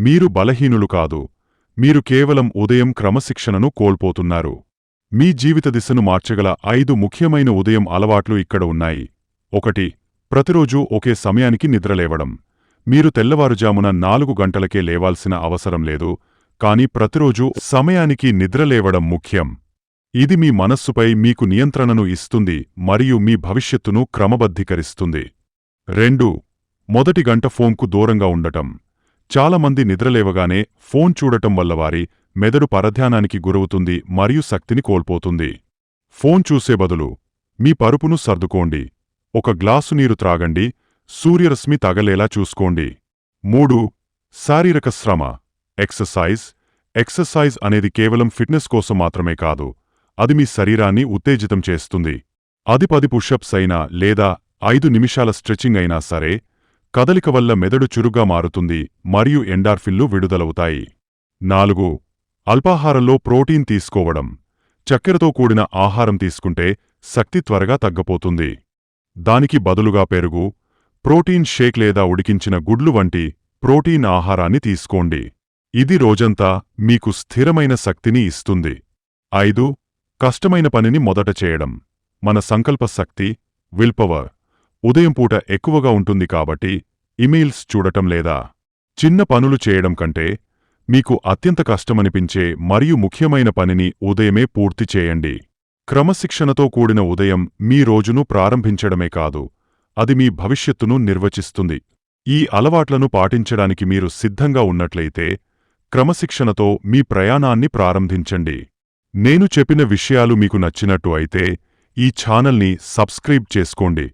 మీరు బలహీనులు కాదు. మీరు కేవలం ఉదయం క్రమశిక్షణను కోల్పోతున్నారు. మీ జీవిత దిశను మార్చగల 5 ముఖ్యమైన ఉదయం అలవాట్లు ఇక్కడ ఉన్నాయి. 1. ప్రతిరోజూ ఒకే సమయానికి నిద్రలేవడం. మీరు తెల్లవారుజామున 4 గంటలకే లేవాల్సిన అవసరం లేదు, కానీ ప్రతిరోజూ సమయానికి నిద్రలేవడం ముఖ్యం. ఇది మీ మనస్సుపై మీకు నియంత్రణను ఇస్తుంది మరియు మీ భవిష్యత్తును క్రమబద్ధీకరిస్తుంది. 2. మొదటి గంట ఫోన్కు దూరంగా ఉండటం. చాలామంది నిద్రలేవగానే ఫోన్ చూడటం వల్ల వారి మెదడు పరధ్యానానికి గురవుతుంది మరియు శక్తిని కోల్పోతుంది. ఫోన్ చూసే బదులు మీ పరుపును సర్దుకోండి, ఒక గ్లాసు నీరు త్రాగండి, సూర్యరశ్మి తగలేలా చూసుకోండి. 3. శారీరక శ్రమ. ఎక్సర్సైజ్ అనేది కేవలం ఫిట్నెస్ కోసం మాత్రమే కాదు, అది మీ శరీరాన్ని ఉత్తేజితం చేస్తుంది. అది 10 పుషప్స్ అయినా లేదా 5 నిమిషాల స్ట్రెచింగ్ అయినా సరే, కదలిక వల్ల మెదడు చురుగ్గా మారుతుంది మరియు ఎండార్ఫిన్లు విడుదలవుతాయి. 4. అల్పాహారంలో ప్రోటీన్ తీసుకోవడం. చక్కెరతో కూడిన ఆహారం తీసుకుంటే శక్తి త్వరగా తగ్గపోతుంది. దానికి బదులుగా పెరుగు, ప్రోటీన్ షేక్ లేదా ఉడికించిన గుడ్లు వంటి ప్రోటీన్ ఆహారాన్ని తీసుకోండి. ఇది రోజంతా మీకు స్థిరమైన శక్తిని ఇస్తుంది. 5. కష్టమైన పనిని మొదట చేయడం. మన సంకల్ప శక్తి, విల్పవర్, ఉదయం పూట ఎక్కువగా ఉంటుంది కాబట్టి ఇమెయిల్స్ చూడటం లేదా చిన్న పనులు చేయడం కంటే మీకు అత్యంత కష్టమనిపించే మరియు ముఖ్యమైన పనిని ఉదయమే పూర్తి చేయండి. క్రమశిక్షణతో కూడిన ఉదయం మీ రోజును ప్రారంభించడమే కాదు, అది మీ భవిష్యత్తును నిర్వచిస్తుంది. ఈ అలవాట్లను పాటించడానికి మీరు సిద్ధంగా ఉన్నట్లయితే క్రమశిక్షణతో మీ ప్రయాణాన్ని ప్రారంభించండి. నేను చెప్పిన విషయాలు మీకు నచ్చినట్టు అయితే ఈ ఛానల్ని సబ్స్క్రైబ్ చేసుకోండి.